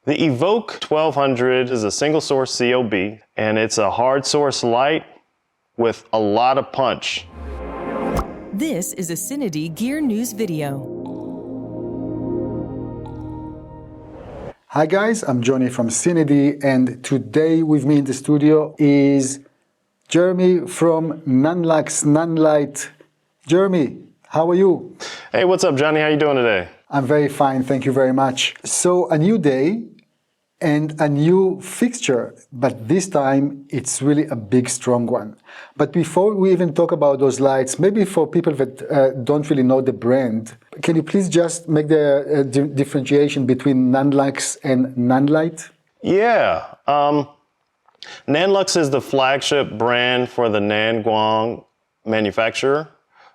The Evoke 1200 is a single source COB, and it's a hard source light with a lot of punch. This is a Cinity Gear News video. Hi guys, I'm Johnny from Cinity, and today with me in the studio is Jeremy from Nanlux Nanlite. Jeremy, how are you? Hey, what's up, Johnny? How you doing today? I'm very fine, thank you very much. So, a new day and a new fixture, but this time it's really a big, strong one. But before we even talk about those lights, maybe for people that don't really know the brand, can you please just make the differentiation between Nanlux and Nanlite? Yeah. Nanlux is the flagship brand for the Nangguang manufacturer.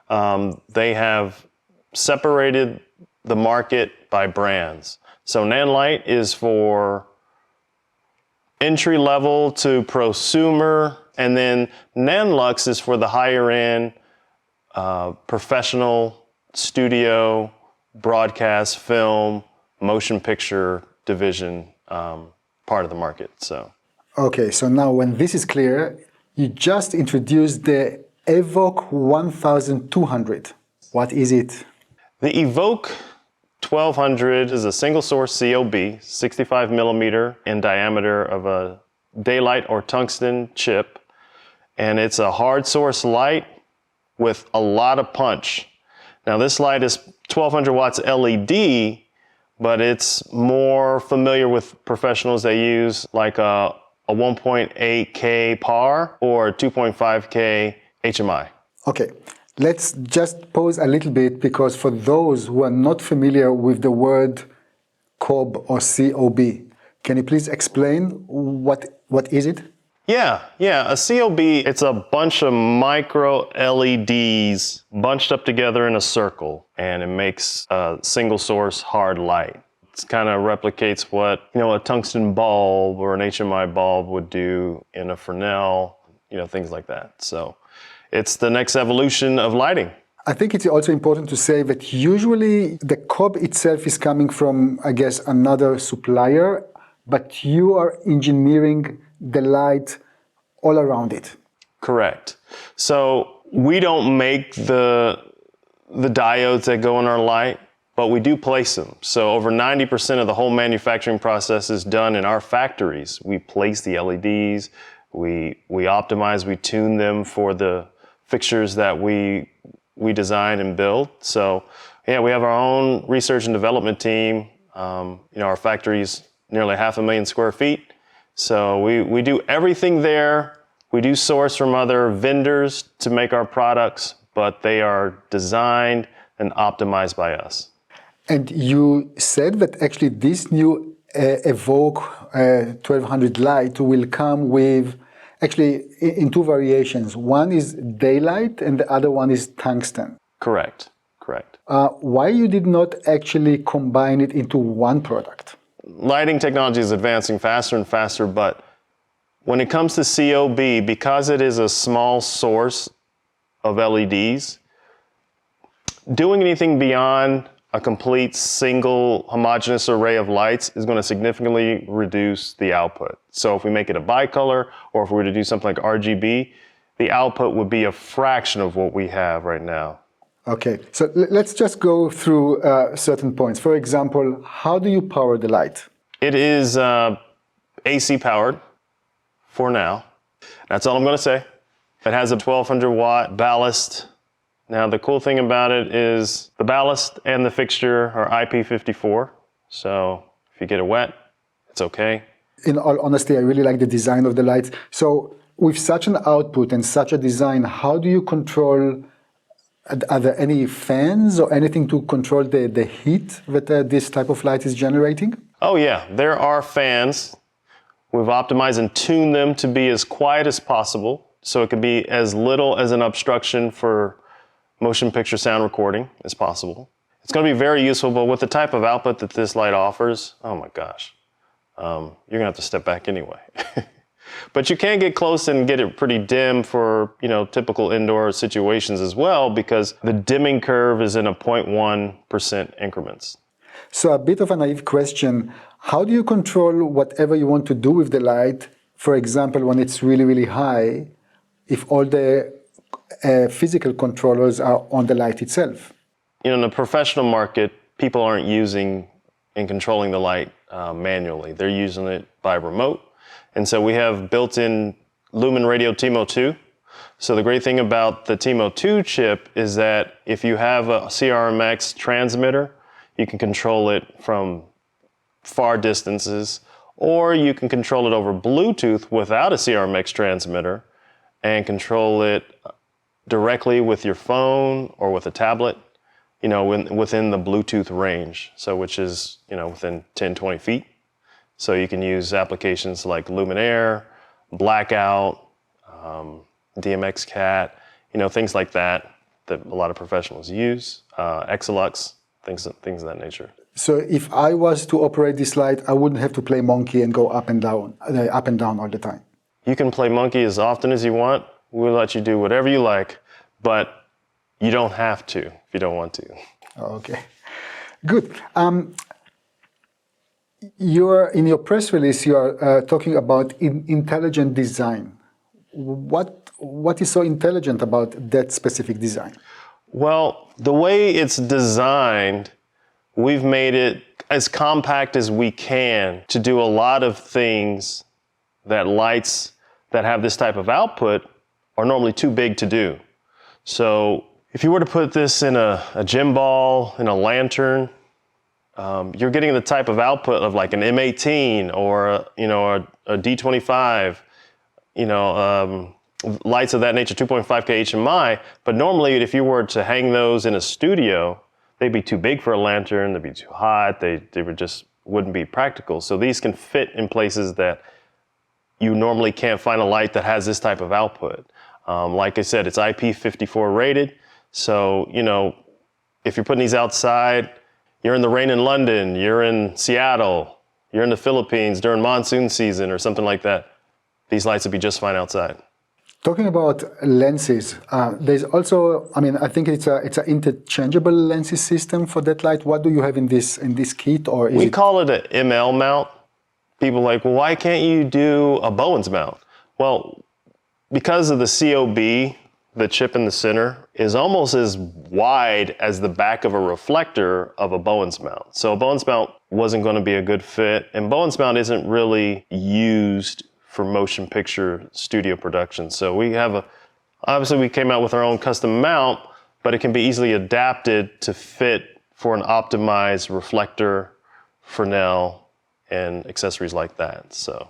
They have separated the market by brands. So Nanlite is for entry level to prosumer, and then Nanlux is for the higher end professional studio, broadcast, film, motion picture division part of the market. Okay, so now when this is clear, you just introduced the Evoke 1200. What is it? The Evoke 1200 is a single source COB, 65 millimeter in diameter of a daylight or tungsten chip. And it's a hard source light with a lot of punch. Now this light is 1200 watts LED, but it's more familiar with professionals that use like a 1.8K PAR or 2.5K HMI. Okay. Let's just pause a little bit, because for those who are not familiar with the word COB or COB, can you please explain what is it? Yeah, a COB, it's a bunch of micro LEDs bunched up together in a circle, and it makes a single source hard light. It kind of replicates what, a tungsten bulb or an HMI bulb would do in a Fresnel, things like that. So it's the next evolution of lighting. I think it's also important to say that usually the COB itself is coming from, I guess, another supplier, but you are engineering the light all around it. Correct. So we don't make the diodes that go in our light, but we do place them. So over 90% of the whole manufacturing process is done in our factories. We place the LEDs, we optimize, we tune them for the fixtures that we design and build. So yeah, we have our own research and development team. Our factory's nearly 500,000 square feet. So we do everything there. We do source from other vendors to make our products, but they are designed and optimized by us. And you said that actually this new Evoke 1200 light will come with actually in two variations. One is daylight and the other one is tungsten. Correct. Why you did not actually combine it into one product? Lighting technology is advancing faster and faster, but when it comes to COB, because it is a small source of LEDs, doing anything beyond a complete single homogeneous array of lights is going to significantly reduce the output. So if we make it a bicolor, or if we were to do something like RGB, the output would be a fraction of what we have right now. Okay, so let's just go through certain points. For example, how do you power the light? It is AC powered for now. That's all I'm going to say. It has a 1200 watt ballast. Now the cool thing about it is the ballast and the fixture are IP54. So if you get it wet, it's okay. In all honesty, I really like the design of the lights. So with such an output and such a design, how do you control, are there any fans or anything to control the heat that this type of light is generating? Oh yeah, there are fans. We've optimized and tuned them to be as quiet as possible, so it can be as little as an obstruction for motion picture sound recording as possible. It's going to be very useful, but with the type of output that this light offers, oh my gosh, you're going to have to step back anyway. But you can get close and get it pretty dim for, typical indoor situations as well, because the dimming curve is in a 0.1% increments. So a bit of a naive question, How do you control whatever you want to do with the light? For example, when it's really, really high, if all the physical controllers are on the light itself? In the professional market, people aren't using and controlling the light manually. They're using it by remote. And so we have built-in Lumen Radio TMO 2. So the great thing about the TMO 2 chip is that if you have a CRMX transmitter, you can control it from far distances, or you can control it over Bluetooth without a CRMX transmitter and control it directly with your phone or with a tablet, within the Bluetooth range, so which is, within 10, 20 feet. So you can use applications like Luminaire, Blackout, DMX Cat, things like that a lot of professionals use, Exilux, things of that nature. So if I was to operate this light, I wouldn't have to play monkey and go up and down all the time. You can play monkey as often as you want. We'll let you do whatever you like, but you don't have to if you don't want to. Okay, good. In your press release, you are talking about intelligent design. What is so intelligent about that specific design? Well, the way it's designed, we've made it as compact as we can to do a lot of things that lights that have this type of output are normally too big to do. So if you were to put this in a gym ball, in a lantern, you're getting the type of output of like an M18 or a D25, lights of that nature, 2.5K HMI. But normally, if you were to hang those in a studio, they'd be too big for a lantern, they'd be too hot, they wouldn't be practical. So these can fit in places that you normally can't find a light that has this type of output. Like I said, it's IP54 rated. So, if you're putting these outside, you're in the rain in London, you're in Seattle, you're in the Philippines during monsoon season or something like that, these lights would be just fine outside. Talking about lenses, there's also, I think it's an interchangeable lenses system for that light. What do you have in this kit, or we call it an ML mount. People are like, well, why can't you do a Bowens mount? Well, because of the COB, the chip in the center is almost as wide as the back of a reflector of a Bowens mount. So a Bowens mount wasn't going to be a good fit, and Bowens mount isn't really used for motion picture studio production. So obviously we came out with our own custom mount, but it can be easily adapted to fit for an optimized reflector, Fresnel, and accessories like that. So.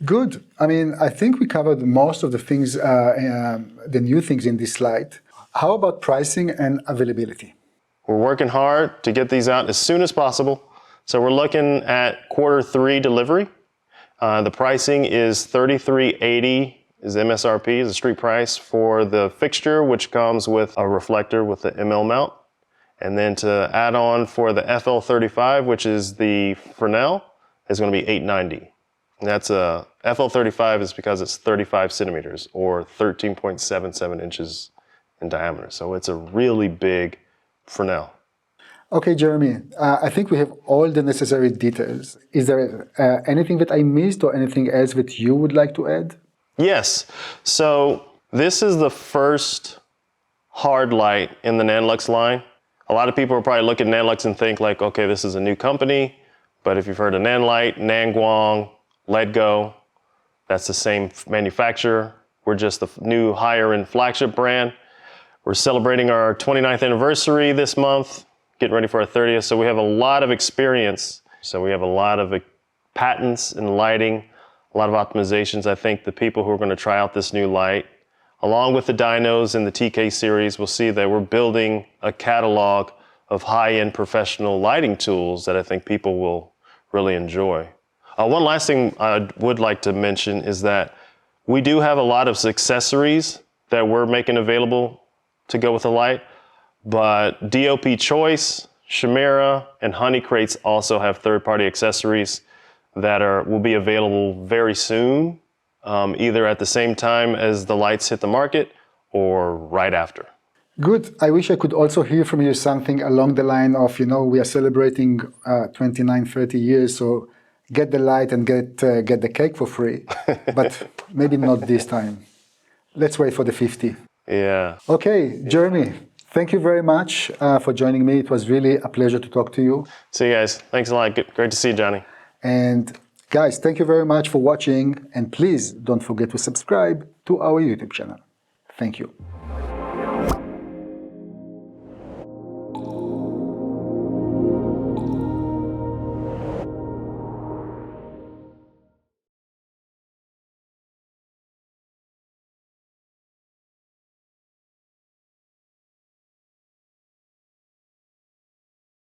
Good. I think we covered most of the things, the new things in this slide. How about pricing and availability? We're working hard to get these out as soon as possible. So we're looking at Q3 delivery. The pricing is $33.80 is MSRP, is the street price for the fixture, which comes with a reflector with the ML mount. And then to add on for the FL35, which is the Fresnel, is going to be $890. And that's a FL35 is because it's 35 centimeters or 13.77 inches in diameter. So it's a really big Fresnel. Okay, Jeremy, I think we have all the necessary details. Is there anything that I missed or anything else that you would like to add? Yes. So this is the first hard light in the Nanlux line. A lot of people will probably look at Nanlux and think like, okay, this is a new company. But if you've heard of Nanlite, Nangguang, Ledgo, that's the same manufacturer. We're just the new higher-end flagship brand. We're celebrating our 29th anniversary this month, getting ready for our 30th. So we have a lot of experience. So we have a lot of patents in lighting, a lot of optimizations. I think the people who are going to try out this new light, along with the dynos in the TK series, will see that we're building a catalog of high-end professional lighting tools that I think people will really enjoy. One last thing I would like to mention is that we do have a lot of accessories that we're making available to go with the light, but DOP Choice, Chimera, and Honey Crates also have third-party accessories that will be available very soon, either at the same time as the lights hit the market or right after. Good. I wish I could also hear from you something along the line of, we are celebrating 29, 30 years, so get the light and get the cake for free, but maybe not this time. Let's wait for the 50. Yeah. Okay, Jeremy, thank you very much for joining me. It was really a pleasure to talk to you. See you guys. Thanks a lot. Great to see you, Johnny. And guys, thank you very much for watching. And please don't forget to subscribe to our YouTube channel. Thank you.